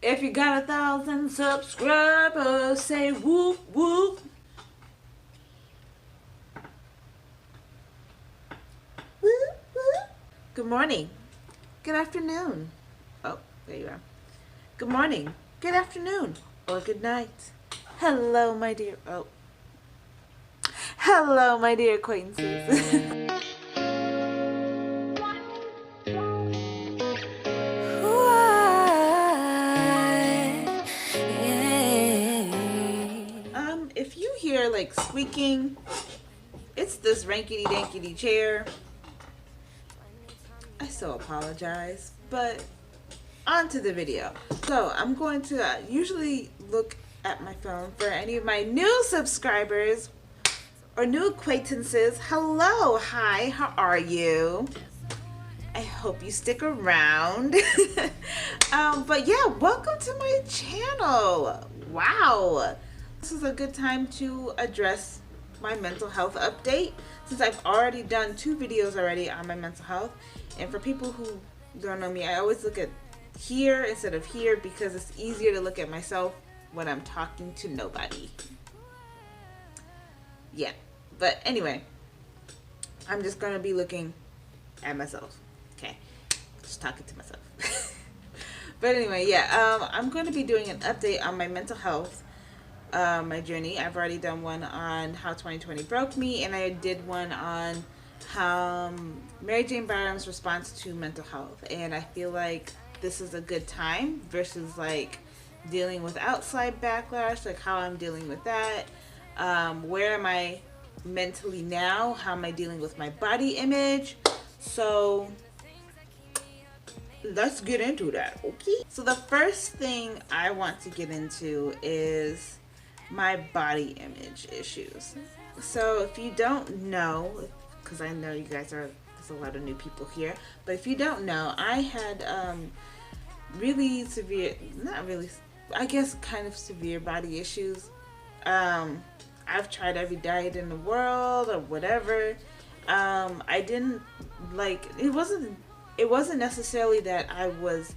If you got 1,000 subscribers, say whoop whoop. Whoop whoop. Good morning. Good afternoon. Oh, there you are. Good morning. Good afternoon. Or good night. Hello, my dear. Oh. Hello, my dear acquaintances. If you hear like squeaking, it's this rankety dankety chair. I so apologize, but on to the video. So I'm going to usually look at my phone for any of my new subscribers or new acquaintances. Hello, hi, how are you? I hope you stick around. But yeah, welcome to my channel. Wow. This is a good time to address my mental health update, since I've already done 2 videos already on my mental health. And for people who don't know me, I always look at here instead of here because it's easier to look at myself when I'm talking to nobody. Yeah, but anyway, I'm just gonna be looking at myself. Okay, just talking to myself. But anyway, yeah, I'm going to be doing an update on my mental health, my journey. I've already done one on how 2020 broke me, and I did one on how Mary Jane Barham's response to mental health. And I feel like this is a good time versus like dealing with outside backlash, like how I'm dealing with that. Where am I mentally now? How am I dealing with my body image? So let's get into that, okay? So the first thing I want to get into is my body image issues. So if you don't know, because I know you guys there's a lot of new people here, but if you don't know, I had really severe, not really, I guess kind of severe body issues. I've tried every diet in the world or whatever. I didn't like, it wasn't necessarily that I was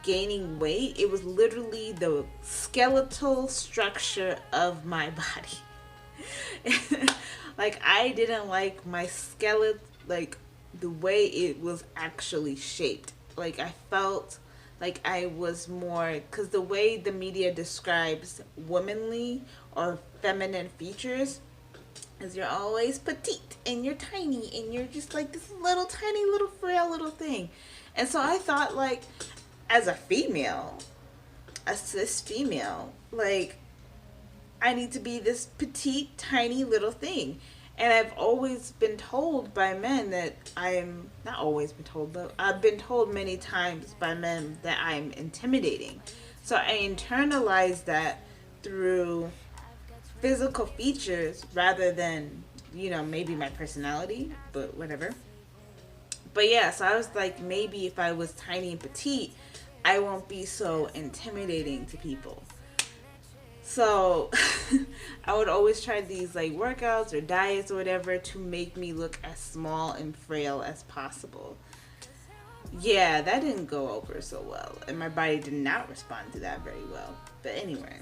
gaining weight. It was literally the skeletal structure of my body. Like, I didn't like my skeleton, like the way it was actually shaped. Like, I felt like I was more, because the way the media describes womanly or feminine features is you're always petite and you're tiny and you're just like this little tiny little frail little thing. And so I thought, like, as a female, a cis female, like, I need to be this petite tiny little thing. And I've always been told by men that I'm, not always been told, but I've been told many times by men that I'm intimidating. So I internalized that through physical features rather than, you know, maybe my personality, but whatever. But yeah, so I was like, maybe if I was tiny and petite, I won't be so intimidating to people. So I would always try these like workouts or diets or whatever to make me look as small and frail as possible. Yeah, that didn't go over so well, and my body did not respond to that very well. But anyway,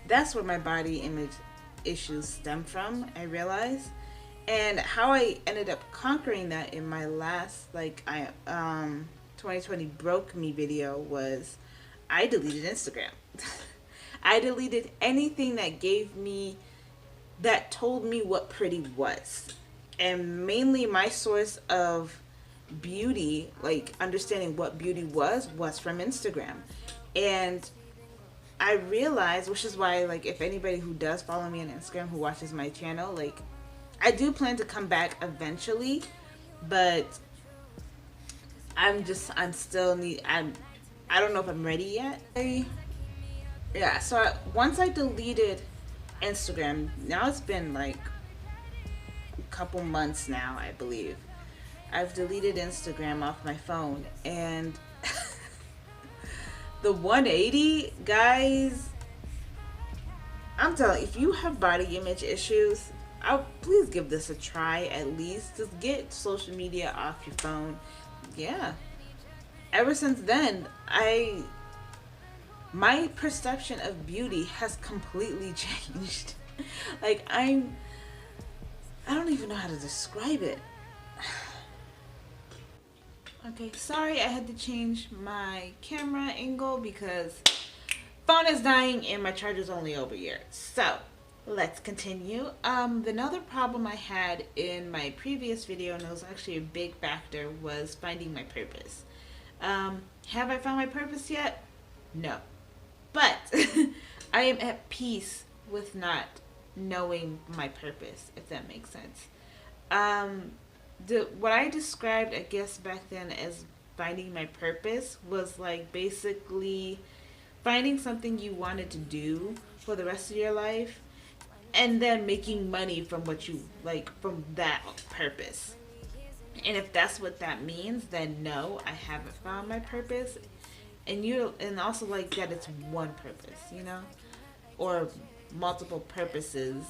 that's where my body image issues stem from, I realized. And how I ended up conquering that in my last 2020 broke me video was I deleted Instagram. I deleted anything that told me what pretty was. And mainly my source of beauty, like understanding what beauty was from Instagram. And I realized, which is why, like, if anybody who does follow me on Instagram who watches my channel, like, I do plan to come back eventually, but I don't know if I'm ready yet. So once I deleted Instagram, now it's been like a couple months now, I believe. I've deleted Instagram off my phone, and the 180, guys, I'm telling you, if you have body image issues, please give this a try at least. Just get social media off your phone. Yeah. Ever since then, my perception of beauty has completely changed. Like I don't even know how to describe it. Okay, sorry I had to change my camera angle because phone is dying and my charger's only over here. So let's continue. Another problem I had in my previous video, and it was actually a big factor, was finding my purpose. Have I found my purpose yet? No. But I am at peace with not knowing my purpose, if that makes sense. Um, what I described, I guess, back then as finding my purpose was like basically finding something you wanted to do for the rest of your life and then making money from what you like from that purpose. And if that's what that means, then no, I haven't found my purpose. And also like that it's one purpose, you know? Or multiple purposes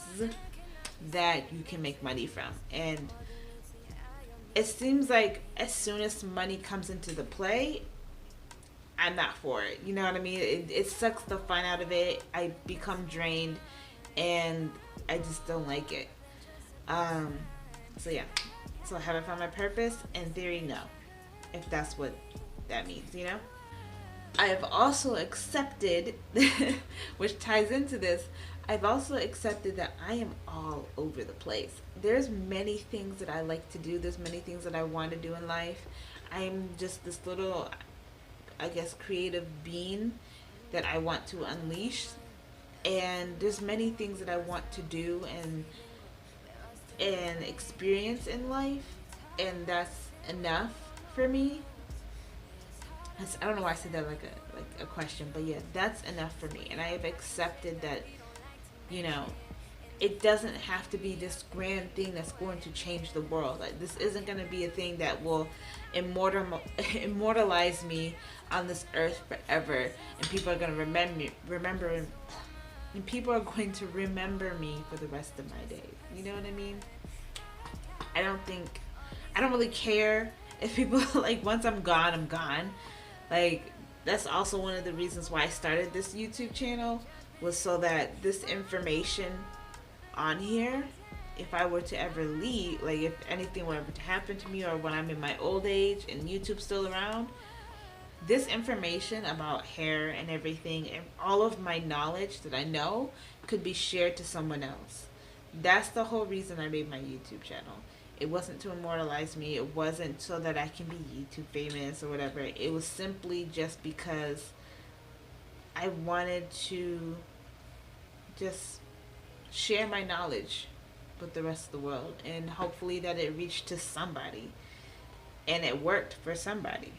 that you can make money from. And it seems like as soon as money comes into the play, I'm not for it. You know what I mean? It sucks the fun out of it. I become drained and I just don't like it. So yeah. So have I found my purpose? In theory, no. If that's what that means, you know? I've also accepted, which ties into this, I've also accepted that I am all over the place. There's many things that I like to do. There's many things that I want to do in life. I'm just this little, I guess, creative being that I want to unleash. And there's many things that I want to do and experience in life. And that's enough for me. I don't know why I said that like a question, but yeah, that's enough for me. And I have accepted that, you know, it doesn't have to be this grand thing that's going to change the world. Like this isn't going to be a thing that will immortalize me on this earth forever, and people are going to remember, and people are going to remember me for the rest of my days. You know what I mean? I don't really care if people like once I'm gone, I'm gone. Like, that's also one of the reasons why I started this YouTube channel, was so that this information on here, if I were to ever leave, like if anything were ever to happen to me or when I'm in my old age and YouTube's still around, this information about hair and everything and all of my knowledge that I know could be shared to someone else. That's the whole reason I made my YouTube channel. It wasn't to immortalize me. It wasn't so that I can be YouTube famous or whatever. It was simply just because I wanted to just share my knowledge with the rest of the world. And hopefully that it reached to somebody. And it worked for somebody.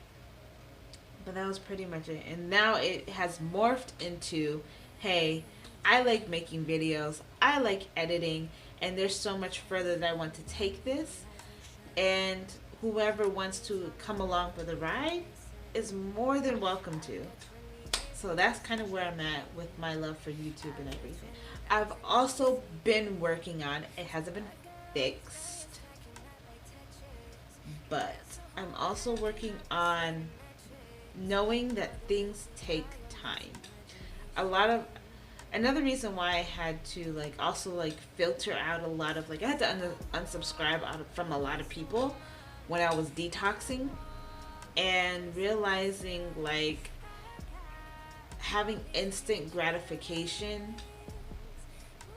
But that was pretty much it. And now it has morphed into, hey, I like making videos. I like editing. And there's so much further that I want to take this. And whoever wants to come along for the ride is more than welcome to. So that's kind of where I'm at with my love for YouTube and everything. I've also been working on, it hasn't been fixed, but I'm also working on knowing that things take time. Another reason why I had to also filter out a lot of I had to unsubscribe from a lot of people when I was detoxing, and realizing having instant gratification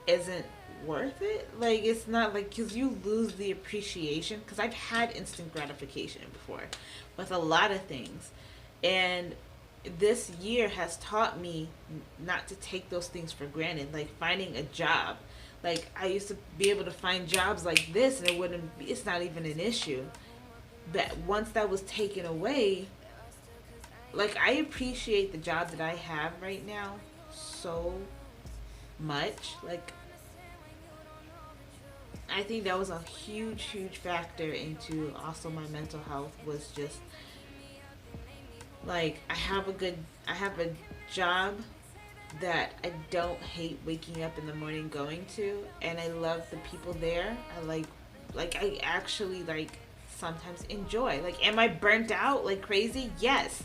isn't worth it. It's not because you lose the appreciation, because I've had instant gratification before with a lot of things, and this year has taught me not to take those things for granted. Finding a job, I used to be able to find jobs like this and it's not even an issue, but once that was taken away, I appreciate the job that I have right now so much. I think that was a huge factor into also my mental health, was just I have a job that I don't hate waking up in the morning going to, and I love the people there. I actually sometimes enjoy. Like, am I burnt out like crazy? Yes.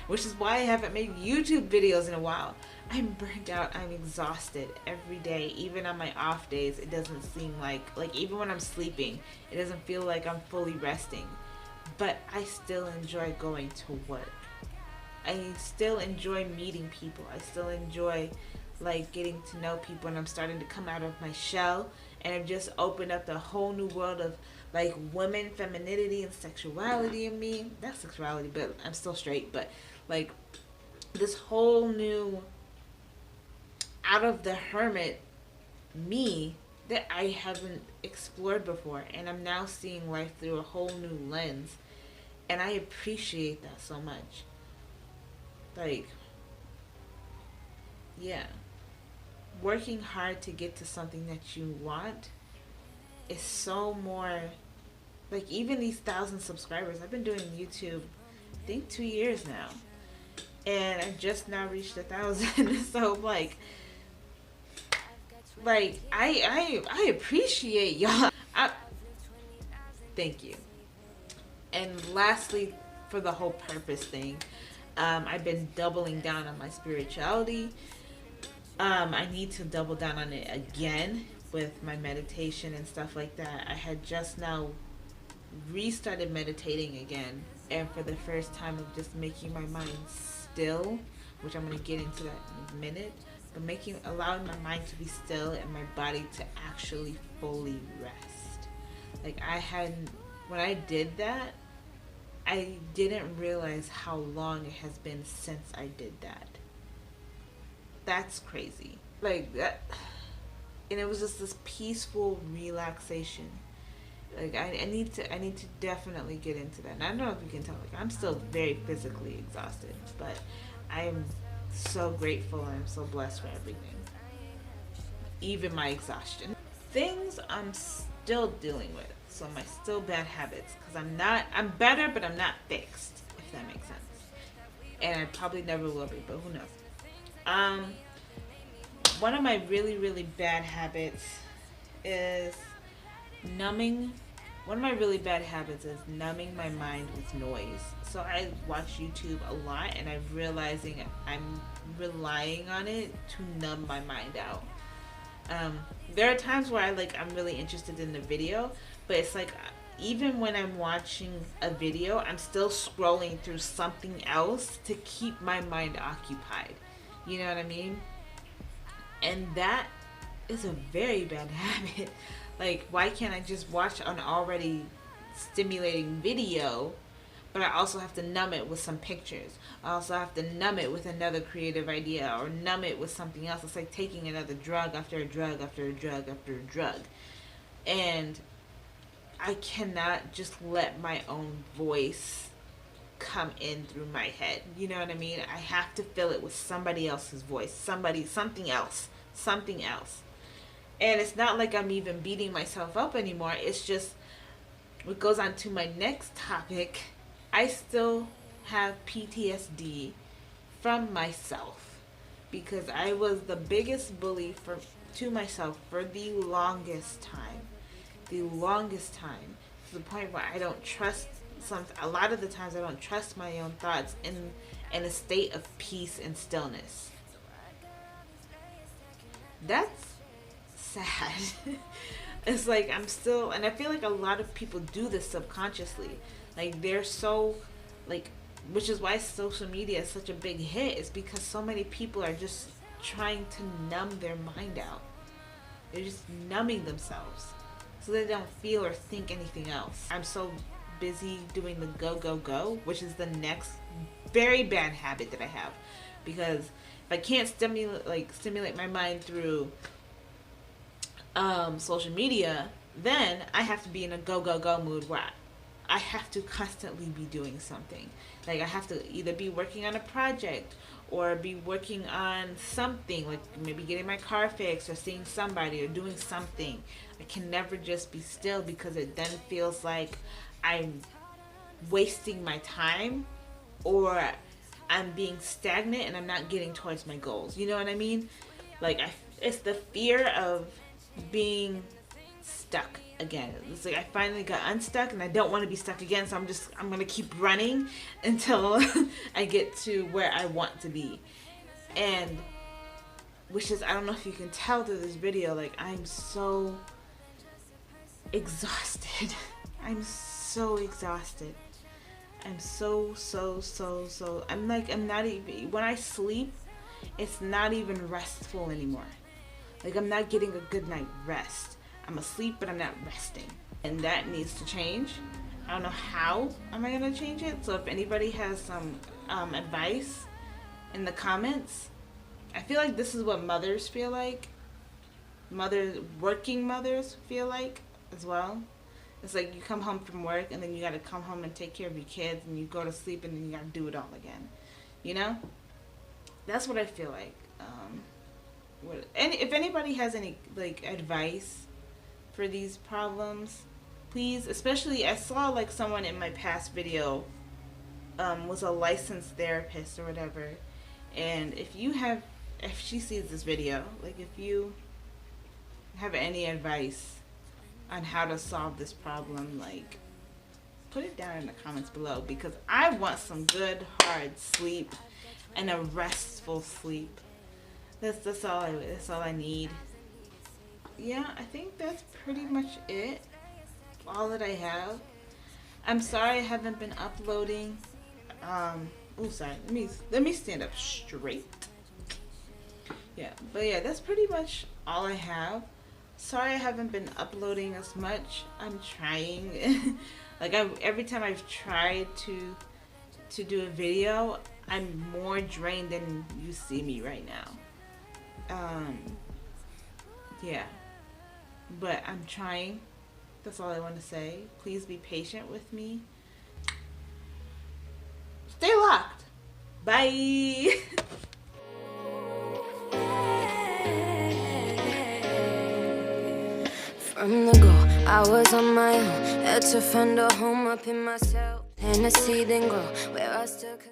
Which is why I haven't made YouTube videos in a while. I'm burnt out. I'm exhausted every day. Even on my off days, it doesn't seem like even when I'm sleeping, it doesn't feel like I'm fully resting. But I still enjoy going to work. I still enjoy meeting people. I still enjoy like getting to know people, and I'm starting to come out of my shell, and I've just opened up the whole new world of like women, femininity, and sexuality in me. Not sexuality, but I'm still straight, but like this whole new out of the hermit me that I haven't explored before, and I'm now seeing life through a whole new lens, and I appreciate that so much. Like, yeah, working hard to get to something that you want is so more like, even these 1,000 subscribers. I've been doing YouTube I think 2 years now, and I just now reached 1,000. So I appreciate y'all. Thank you. And lastly, for the whole purpose thing, I've been doubling down on my spirituality. I need to double down on it again with my meditation and stuff like that. I had just now restarted meditating again, and for the first time of just making my mind still, which I'm going to get into that in a minute, but allowing my mind to be still and my body to actually fully rest. Like, when I did that, I didn't realize how long it has been since I did that. That's crazy. Like that, and it was just this peaceful relaxation. Like, I need to definitely get into that. And I don't know if you can tell, like, I'm still very physically exhausted, but I am so grateful and I'm so blessed for everything. Even my exhaustion. Things I'm still dealing with. So my still bad habits, because I'm better, but I'm not fixed, if that makes sense. And I probably never will be, but who knows. One of my really, really bad habits is numbing my mind with noise. So I watch YouTube a lot, and I'm realizing I'm relying on it to numb my mind out. There are times where I'm really interested in the video, but it's like, even when I'm watching a video, I'm still scrolling through something else to keep my mind occupied. You know what I mean? And that is a very bad habit. Like, why can't I just watch an already stimulating video, but I also have to numb it with some pictures. I also have to numb it with another creative idea, or numb it with something else. It's like taking another drug after a drug after a drug after a drug. And I cannot just let my own voice come in through my head. You know what I mean? I have to fill it with somebody else's voice. Something else. And it's not like I'm even beating myself up anymore. It's just, what goes on to my next topic, I still have PTSD from myself, because I was the biggest bully to myself for the longest time. To the point where I don't trust a lot of the times I don't trust my own thoughts in a state of peace and stillness. That's sad. It's like I'm still, and I feel like a lot of people do this subconsciously. Like, they're so, like, which is why social media is such a big hit, is because so many people are just trying to numb their mind out. They're just numbing themselves so they don't feel or think anything else. I'm so busy doing the go, which is the next very bad habit that I have, because if I can't stimulate my mind through social media, then I have to be in a go mood where I have to constantly be doing something. Like, I have to either be working on a project or be working on something, like maybe getting my car fixed or seeing somebody or doing something. I can never just be still, because it then feels like I'm wasting my time, or I'm being stagnant and I'm not getting towards my goals. You know what I mean? Like, it's the fear of being stuck again. It's like I finally got unstuck and I don't want to be stuck again, so I'm gonna keep running until I get to where I want to be. And which is, I don't know if you can tell through this video, like I'm so exhausted. I'm so exhausted. I'm so I'm not even, when I sleep, it's not even restful anymore. Like I'm not getting a good night rest. I'm asleep, but I'm not resting. And that needs to change. I don't know how am I gonna change it. So if anybody has some advice in the comments. I feel like this is what mothers feel like. Working mothers feel like as well. It's like you come home from work and then you gotta come home and take care of your kids and you go to sleep and then you gotta do it all again. You know? That's what I feel like. And if anybody has any like advice for these problems, please, especially I saw like someone in my past video was a licensed therapist or whatever, and if she sees this video, like if you have any advice on how to solve this problem, like put it down in the comments below, because I want some good hard sleep and a restful sleep. That's all I need. Yeah, I think that's pretty much it. All that I have. I'm sorry I haven't been uploading. Oh, sorry. Let me stand up straight. Yeah, but yeah, that's pretty much all I have. Sorry I haven't been uploading as much. I'm trying. Like every time I've tried to do a video, I'm more drained than you see me right now. Yeah, but I'm trying. That's all I want to say. Please be patient with me. Stay locked. Bye. From the go, I was on my own. Had to find a home up in myself. Tennessee then grow where I still could